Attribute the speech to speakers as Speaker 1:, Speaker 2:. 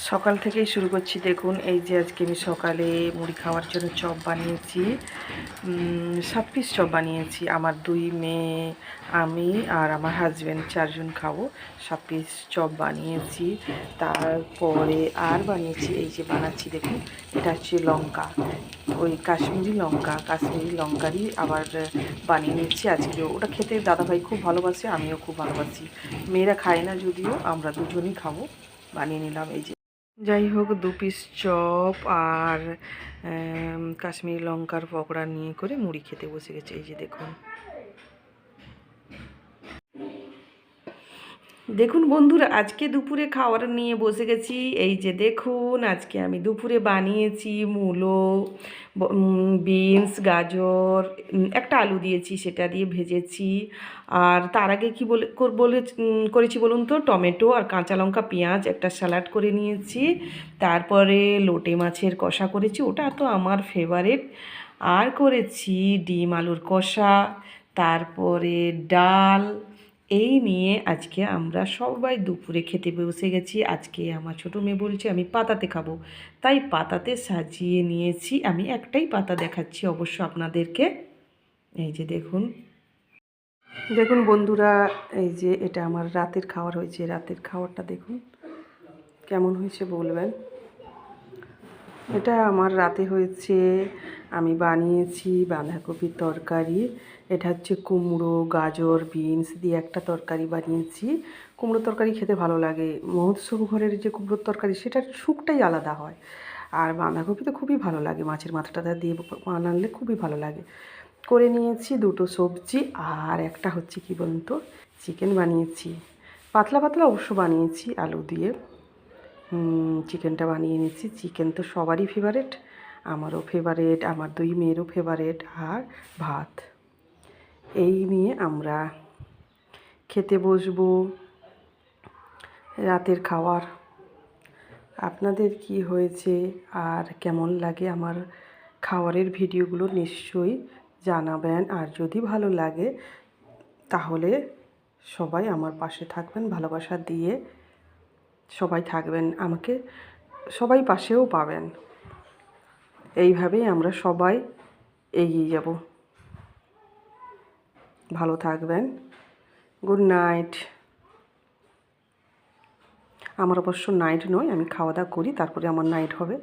Speaker 1: সকাল থেকেই শুরু করছি। দেখুন এই যে আজকে আমি সকালে মুড়ি খাওয়ার জন্য চপ বানিয়েছি। 7 পিস চপ বানিয়েছি। আমার 2 মেয়ে, আমি আর আমার হাজব্যান্ড 4 জন খাবো। 7 পিস চপ বানিয়েছি। তারপরে আর বানিয়েছি, এই যে বানাচ্ছি দেখুন, এটা হচ্ছে লঙ্কা, ওই কাশ্মীরি লঙ্কারই আবার বানিয়ে নিচ্ছি আজকে। ওটা খেতে দাদাভাই খুব ভালোবাসে, আমিও খুব ভালোবাসি। মেয়েরা খায় না যদিও, আমরা দুজনই খাবো। বানিয়ে নিলাম এই যে। যাই হোক, 2 পিস চপ আর কাশ্মীরি লঙ্কার পকোড়া নিয়ে করে মুড়ি খেতে বসে গেছে। এই যে দেখুন, দেখুন বন্ধুরা, আজকে দুপুরে খাওয়ার নিয়ে বসে গেছি। এই যে দেখুন, আজকে আমি দুপুরে বানিয়েছি মূলো, বিনস, গাজর, একটা আলু দিয়েছি, সেটা দিয়ে ভেজেছি। আর তার আগে কি করেছি বলুন তো, টমেটো আর কাঁচা লঙ্কা, পেঁয়াজ, একটা স্যালাড করে নিয়েছি। তারপরে লোটে মাছের কষা করেছি, ওটা তো আমার ফেভারিট। আর করেছি ডিম আলুর কষা, তারপরে ডাল। এই নিয়ে আজকে আমরা সবাই দুপুরে খেতে বসে গেছি। আজকে আমার ছোটো মেয়ে বলছে আমি পাতাতে খাবো, তাই পাতাতে সাজিয়ে নিয়েছি। আমি একটাই পাতা দেখাচ্ছি অবশ্য আপনাদেরকে। এই যে দেখুন, দেখুন বন্ধুরা, এই যে এটা আমার রাতের খাবার হয়েছে। রাতের খাবারটা দেখুন কেমন হয়েছে বলবেন। এটা আমার রাতে হয়েছে, আমি বানিয়েছি বাঁধাকপির তরকারি। এটা হচ্ছে কুমড়ো, গাজর, বিনস দিয়ে একটা তরকারি বানিয়েছি। কুমড়ো তরকারি খেতে ভালো লাগে। মহোৎসব ঘরের যে কুমড়োর তরকারি, সেটার সুখটাই আলাদা হয়। আর বাঁধাকপি তো খুবই ভালো লাগে, মাছের মাথাটা দিয়ে বানালে খুবই ভালো লাগে। করে নিয়েছি 2টো সবজি, আর একটা হচ্ছে কি বলুন তো, চিকেন বানিয়েছি। পাতলা পাতলা অবশ্য বানিয়েছি আলু দিয়ে। চিকেনটা বানিয়ে নিচ্ছি। চিকেন তো সবারই ফেভারেট, আমারও ফেভারেট, আমার 2 মেয়েরও ফেভারেট। আর ভাত, এই নিয়ে আমরা খেতে বসবো রাতের খাবার। আপনাদের কি হয়েছে আর কেমন লাগে আমার খাবারের ভিডিওগুলো নিশ্চয়ই জানাবেন। আর যদি ভালো লাগে তাহলে সবাই আমার পাশে থাকবেন, ভালোবাসা দিয়ে সবাই থাকবেন, আমাকে সবাই পাশেও পাবেন। এইভাবেই আমরা সবাই এগিয়ে যাব। ভালো থাকবেন। Good night. আমার অবশ্য নাইট নয়, আমি খাওয়া দাওয়া করি, তারপরে আমার নাইট হবে।